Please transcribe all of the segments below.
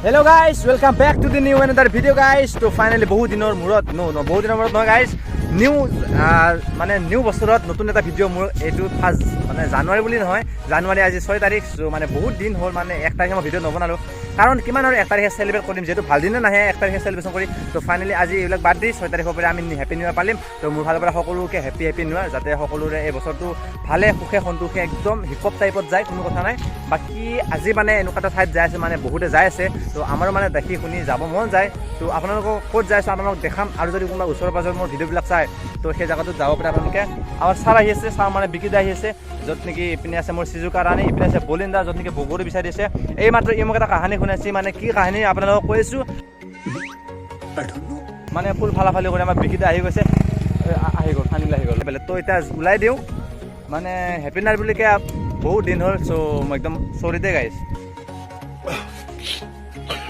Hello guys, welcome back to the new another video guys. So finally বহুত দিনৰ মূৰত বহুত দিনৰ মূৰত নহয় guys, নিউ বছৰত নতুন এটা ভিডিঅ' মোৰ এইটো ফাৰ্ষ্ট মানে জানুৱাৰী বুলি নহয়, জানুৱাৰী আজি 6 তাৰিখ। সো মানে বহুত দিন হ'ল মানে 1 তাৰিখে মই ভিডিঅ' নবনালো, কাৰণ কিমান আৰু 1 তাৰিখে চেলিব্ৰেট কৰিম, যেহেতু ভাল দিনে নাহে 1 তাৰিখে চেলিব্ৰেশ্যন কৰি। তো ফাইনেলি আজি এইবিলাক বাদ দি 6 তাৰিখৰ পৰা আমি হেপী নিউ ইয়াৰ পালিম। তো মোৰ ফালৰ পৰা সকলোকে হেপী নিউ ইয়াৰ, যাতে সকলোৰে এই বছৰটো ভালে সুখে সন্তোষে একদম হিপহপ টাইপত যায়, কোনো কথা নাই। বাকী আজি মানে এনেকুৱা এটা ঠাইত যাই আছে, মানে বহুতে যাই আছে, তো আমাৰো মানে দেখি শুনি যাব মন যায়। তো আপোনালোকক ক'ত যাই আছে আপোনালোকক দেখাম, আৰু যদি কোনোবা ওচৰৰ পাজৰৰ মোৰ ভিডিঅ'বিলাক চায় তো সেই জেগাটোত যাব পাৰে আপোনালোকে। আমাৰ ছাৰ আহি আছে, ছাৰ মানে বিকিত আহি আছে, য'ত নেকি ইপিনে আছে মোৰ চিজুকা ৰাণী, ইপিনে আছে বলিন্দা, য'ত নেকি বগৰী বিচাৰি আছে। এই মাত্ৰ ই মোক এটা কাহিনী শুনাইছে, মানে কি কাহিনী আপোনালোকক কৈ আছোঁ, মানে ফুল ফালাফালি কৰি আমাৰ বিকিতে আহি গৈছে, আহি গ'ল ফানিলে আহি গ'ল। তো এতিয়া ওলাই দিওঁ, মানে হেপী নাইট বুলিকে বহুত দিন হ'ল। চ' মই একদম চৰিতে গাইছ।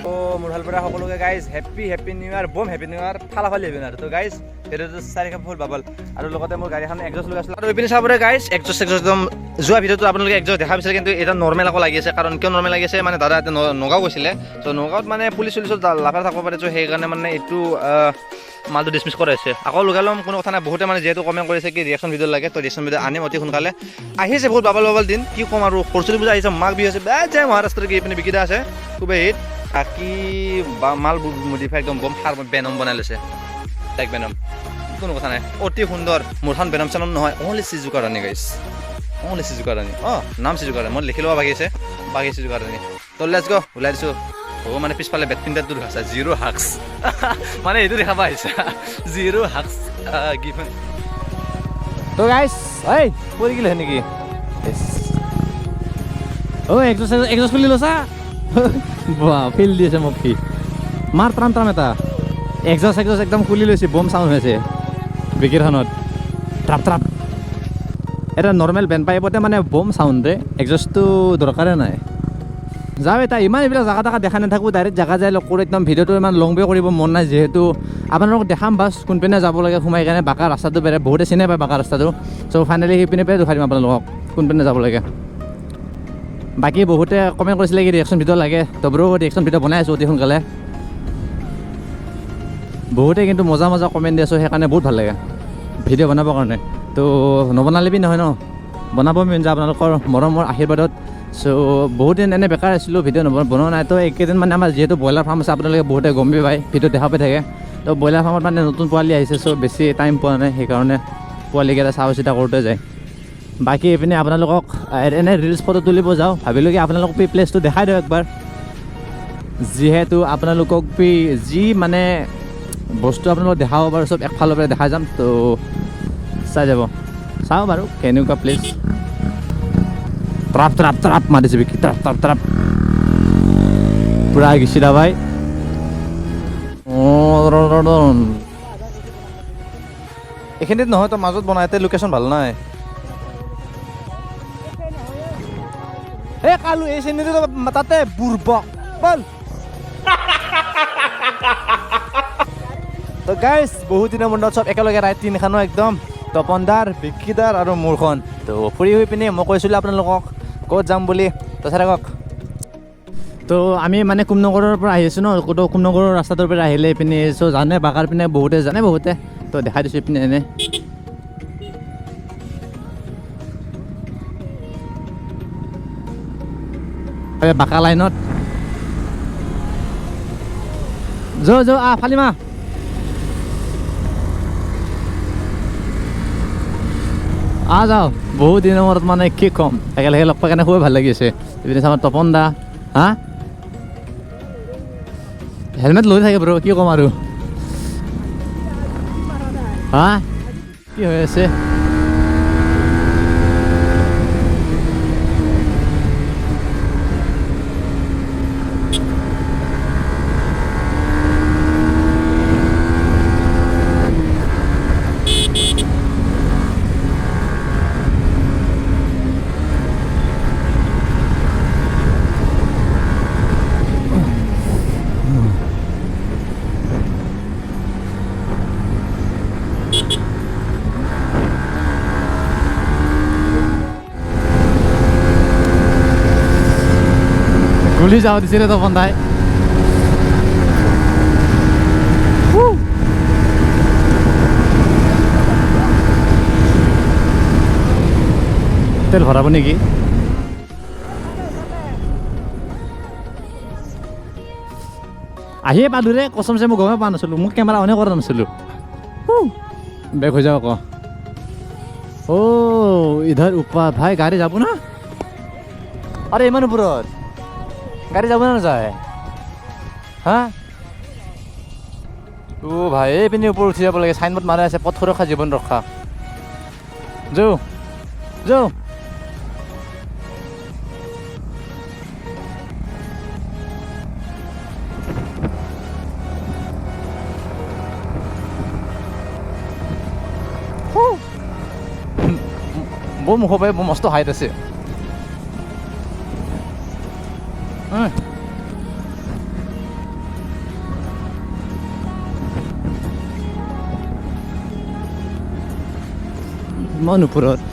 তো মোৰ ফালৰ পৰা সকলোকে গাইজ হেপী নিউ ইয়াৰ, বম হেপী নিউ ইয়াৰ, ফালাফালি হেপী নিউ ইয়াৰ। তো গাইজ ভিডিঅ'টো 4 ফুল বাবল, আৰু লগতে মোৰ গাড়ীখন এক্সজষ্ট লগাই আছিলোঁ। আৰু এইপিনে চাবলৈ গাইজ এক্সজষ্ট একদম যোৱা ভিডিঅ'টো আপোনালোকে এক্সজষ্ট দেখা পাইছিলে, কিন্তু এটা নৰ্মেল আকৌ লাগি আছে। কাৰণ কিয় নৰ্মেল লাগি আছে, মানে দাদা এতিয়া নগাঁও গৈছিলে, চ' নগাঁৱত মানে পুলিচ চুলিচত লাফাৰ থাকিব পাৰে, চ' সেইকাৰণে মানে এইটো মালটো ডিছমিছ কৰা হৈছে। আকৌ লগাই ল'ম, কোনো কথা নাই। বহুতে মানে যিহেতু কমেণ্ট কৰিছে কি ৰিয়েকশ্যন ভিডিঅ' লাগে, তো ৰিয়েকশ্যন ভিডিঅ' আনিম অতি সোনকালে। আহিছে বহুত বাবল দিন, কি ক'ম আৰু সৰস্বতী পূজা আহিছে, মাঘ বিহু আছে, বেয়া যায় মহাৰাষ্ট্ৰৰ কি এইপিনে বিকিতা আছে খুবেই হিট। বাকী মাল মডিফাই একদম বম সাৰ বেনম বনাই লৈছে, টাইক বেনম, কোনো কথা নাই, অতি সুন্দৰ। মোৰখন বেনম চেনম নহয়, অনলি চিজুকা ৰাণী গাইছ, অনলি চিজুকা ৰাণী। নাম চিজুকা ৰাণী, মই লিখি ল'ব বাকী চিজুকা ৰাণী। তো লেটছ গ' ওলাই দিছোঁ। মানে পিছফালে বেডমিণ্টনটো দেখাইছা, জিৰ' হাক্স মানে এইটো দেখা পাই আহিছা, জিৰ' হাক্স গিভেন। তো গাইছ ঐ পৰি গ'লে নেকি? এক্সজষ্ট খুলি লৈছা? বাহ, ফিল দি আছে মোক সি, মাৰ ট্ৰাম এটা এক্সজষ্ট একদম খুলি লৈছে, বম চাউণ্ড হৈছে বিকিৰখনত, ট্ৰাপ। এটা নৰ্মেল বেণ্ড পাইপতে মানে বম চাউণ্ডে, এক্সজষ্টটো দৰকাৰে নাই। যাওঁ এটা ইমান এইবিলাক জাগা দেখা নাথাকোঁ, ডাইৰেক্ট জাগা যাই লগ কৰোঁ। একদম ভিডিঅ'টো ইমান লং ৱে কৰিব মন নাই, যিহেতু আপোনালোকক দেখাম বাছ কোনপিনে যাব লাগে সোমাই কেনে। বাঁকা ৰাস্তাটো বেৰে, বহুতে চিনে পায় বাঁকা ৰাস্তাটো, চ' ফাইনেলি সেইপিনে দেখাই দিম আপোনালোকক কোনপিনে যাব লাগে। বাকী বহুতে কমেণ্ট কৰিছিলে কি ৰিয়েকশ্যন ভিডিঅ' লাগে, তো ব্ৰ ৰিয়েকশ্যন ভিডিঅ' বনাই আছোঁ অতি সোনকালে। বহুতে কিন্তু মজা কমেণ্ট দি আছোঁ, সেইকাৰণে বহুত ভাল লাগে ভিডিঅ' বনাবৰ কাৰণে। তো নবনালেবি নহয় ন, বনাব মন যায় আপোনালোকৰ মৰমৰ আশীৰ্বাদত। চ' বহুত দিন এনে বেকাৰ আছিলোঁ, ভিডিঅ' বনোৱা নাই। তো এইকেইদিন মানে আমাৰ যিহেতু ব্ৰইলাৰ ফাৰ্ম আছে, আপোনালোকে বহুতে গমেই পায়, ভিডিঅ' দেখা পাই থাকে। তো ব্ৰইলাৰ ফাৰ্মত মানে নতুন পোৱালি আহিছে, চ' বেছি টাইম পোৱা নাই, সেইকাৰণে পোৱালিকেইটা চাওঁ চিতা কৰোঁতে যায়। বাকী এইপিনে আপোনালোকক এনে ৰিলছ ফটো তুলিব যাওঁ, ভাবিলোঁ কি আপোনালোকক প্লেচটো দেখাই দিওঁ একবাৰ, যিহেতু আপোনালোকক যি মানে বস্তু আপোনালোকক দেখাব পাৰোঁ চব একফালৰ পৰা দেখাই যাম। তো চাই যাব, চাওঁ বাৰু কেনেকুৱা প্লেচ। ট্ৰাপ মাৰিছে বিকি, ট্ৰাপ পূৰা গেছি দা ভাই। এইখিনিত নহয়, তো মাজত বনাই, এতিয়া লোকেশ্যন ভাল নাই। এই কালু এই চিনিটো তাতে বুৰ্বক বল। তো গাইজ বহুত দিনৰ মূৰত চব একেলগে ৰাইড তিনিখনো একদম, তপনদাৰ, বিকিদাৰ আৰু মোৰখন। তো ফুৰি হৈ পিনে মই কৈছিলোঁ আপোনালোকক ক'ত যাম বুলি, তো চাই থাকক। তো আমি মানে কুমনগৰৰ পৰা আহি আছোঁ ন, ক'তো কুমনগৰৰ ৰাস্তাটোৰ পৰা আহিলে এইপিনে, চ' জানে বাগাৰ পিনে বহুতে জানে, তো দেখাই দিছোঁ এইপিনে এনে। বাঁকা লাইনত ফালিমা যাওঁ। বহুত দিনৰ মূৰত মানে কি ক'ম, একেলগে লগ পাই কেনে খুবেই ভাল লাগি আছে। এইপিনে আমাৰ তপন দা, হেলমেট লৈ থাকে ব্ৰ, কি ক'ম আৰু কি হৈ আছে। গুলি যাওঁ দিছিলে তপন দাই। তেল ভৰাব নেকি আহিয়ে পালোঁৰে কচমছে মই গমে পোৱা নাছিলোঁ মোক কেমেৰা অনে কৰা নাছিলোঁ বেক হৈ যাওঁ আকৌ ইধৰ ওপৰত ভাই গাড়ী যাব না আৰে ইমান ওপৰত গাড়ী যাব না নাযায় হা ভাই এইপিনে ওপৰত উঠি যাব লাগে চাইনবোৰ্ড মাৰা আছে পথ সুৰক্ষা জীৱন ৰক্ষা যাওঁ যাওঁ মোৰ মুখৰ পৰা মোৰ মস্ত হাইট আছে ইমান ওপৰত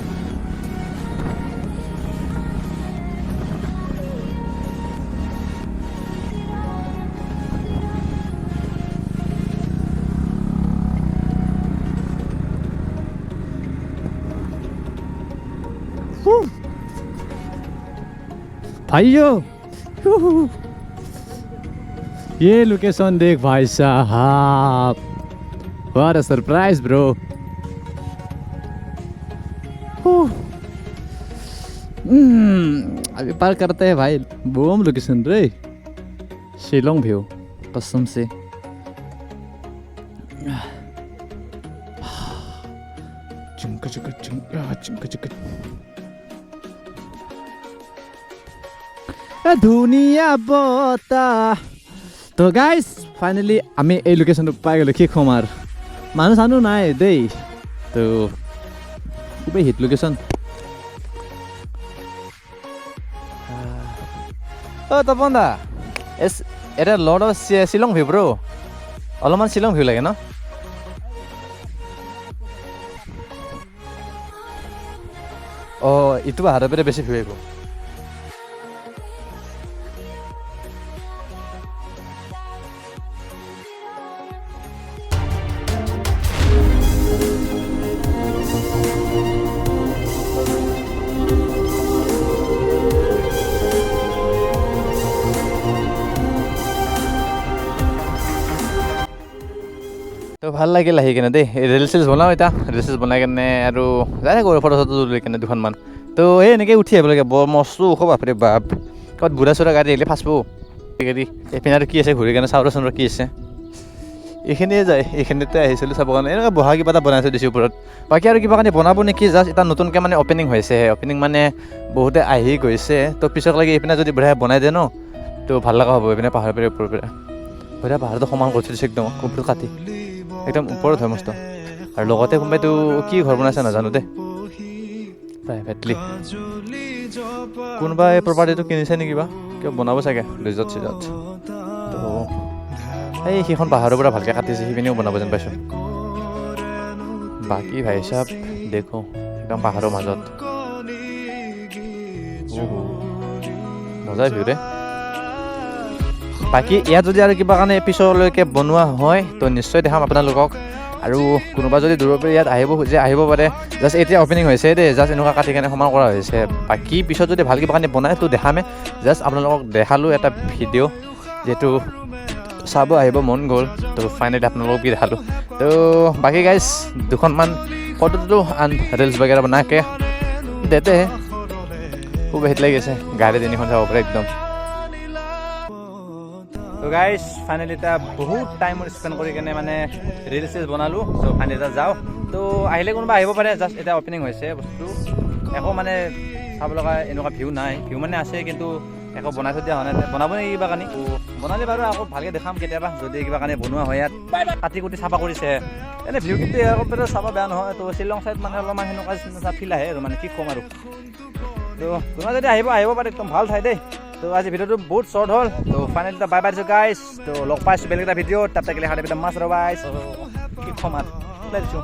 भाइयों ये लोकेशन देख भाई साहब व्हाट अ सरप्राइज ब्रो अभी पार करते हैं भाई बूम लोकेशन रे शिलोंग व्यू कसम से चिंका चिंका चिंका चिंका चिंका ধুনীয়া বতাহ তো গাইজ ফাইনেলি আমি এই লোকেশ্যনটো পাই গ'লোঁ কি ক'ম আৰু মানুহ চানুহ নাই দেই তো খুবেই হিট লোকেশ্যন তপন দা এটা লৰ্ড অফ শ্বিলং ভিউ ব্ৰ অলপমান শ্বিলং ভিউ লাগে ন ইটো পাহাৰৰ পৰা বেছি ভিউ আহিব তো ভাল লাগিল আহি কিনে দেই ৰিলচ চিলচ বনাওঁ এতিয়া ৰিলচ চিলচ বনাই কিনে আৰু যাই থাকোঁ ফটো চটো তুলি কিনে দুখনমান তো এই এনেকৈ উঠি আহিব লাগে বৰ মস্ত ওখ বাপৰে বাপ ক'ৰবাত বুঢ়া চুঢ়া গাড়ী আহিলে ফাঁচব গাড়ী এইপিনে আৰু কি আছে ঘূৰি কিনে চাউৰ চাউৰ কি আছে এইখিনিয়ে যায় এইখিনিতে আহিছিলোঁ চাবৰ কাৰণে এনেকুৱা বহা কিবা এটা বনাইছোঁ দিছোঁ ওপৰত বাকী আৰু কিবা কাৰণে বনাব নেকি জাষ্ট এটা নতুনকৈ মানে অপেনিং হৈছেহে অপেনিং মানে বহুতে আহি গৈছে তো পিছক লাগি এইপিনে যদি বঢ়িয়া বনাই দিয়ে ন তো ভাল লগা হ'ব এইপিনে পাহাৰৰ পৰা ওপৰৰ পৰা বঢ়িয়া পাহাৰটো সমান কৰি দিছে একদম কমপ্লিট কাটি একদম ওপৰত হয় মস্ত আৰু লগতে কোনোবাইতো কি ঘৰ বনাইছে নাজানো দেই প্ৰাইভেটলি কোনোবাই প্ৰপাৰ্টিটো কিনিছে নেকি বা কিবা বনাব চাগে ৰিজৰ্ট চিজৰ্ট তো এই সেইখন পাহাৰৰ পৰা ভালকৈ কাটিছে সেইপিনেও বনাব যেন পাইছোঁ বাকী ভাই চাব দেখোঁ একদম পাহাৰৰ মাজত মজাই ভিউ ৰে বাকী ইয়াত যদি আৰু কিবা কাৰণে পিছলৈকে বনোৱা হয় তো নিশ্চয় দেখাম আপোনালোকক আৰু কোনোবা যদি দূৰৰ পৰা ইয়াত আহিব খোজে আহিব পাৰে জাষ্ট এতিয়া অপেনিং হৈছে দেই জাষ্ট এনেকুৱা কাটি কেনে সমান কৰা হৈছে বাকী পিছত যদি ভাল কিবা কাৰণে বনায় তো দেখামে জাষ্ট আপোনালোকক দেখালোঁ এটা ভিডিঅ' যিহেতু চাব আহিব মন গ'ল তো ফাইনেলি আপোনালোকক কি দেখালোঁ তো বাকী গাইজ দুখনমান ফটোটো আন ৰিলচ বাগেৰা বনাকে দেতে খুব হিট লাগিছে গাড়ী তিনিখন চাব পাৰে একদম তো গাইজ ফাইনেলি এটা বহুত টাইম স্পেণ্ড কৰি কেনে মানে ৰিলচ চিলচ বনালোঁ চ' ফাইনেলি এটা যাওঁ তো আহিলে কোনোবা আহিব পাৰে জাষ্ট এতিয়া অপেনিং হৈছে বস্তুটো একো মানে চাব লগা এনেকুৱা ভিউ নাই ভিউ মানে আছে কিন্তু একো বনাই থৈ দিয়া হোৱা নাই বনাব নেকি কিবা কাৰণে বনালে বাৰু আকৌ ভালকৈ দেখাম কেতিয়াবা যদি কিবা কাৰণে বনোৱা হয় ইয়াত কাটি কুটি চাফা কৰিছে এনে ভিউ কিন্তু ইয়াৰ চাব বেয়া নহয় তো শ্বিলং চাইড মানে অলপমান সেনেকুৱা ফিল আহে আৰু মানে কি ক'ম আৰু তো তোমাৰ যদি আহিব পাৰে একদম ভাল ঠাই দেই তো আজি ভিডিঅ'টো বহুত শ্বৰ্ট হ'ল তো ফাইনেলি বাই বাই দিছোঁ গাইজ তো লগ পাইছোঁ বেলেগ এটা ভিডিঅ'ত তাতে গেলে হাতে মাছ ৰবাইছ কি ক'ম আৰু ওলাই দিছোঁ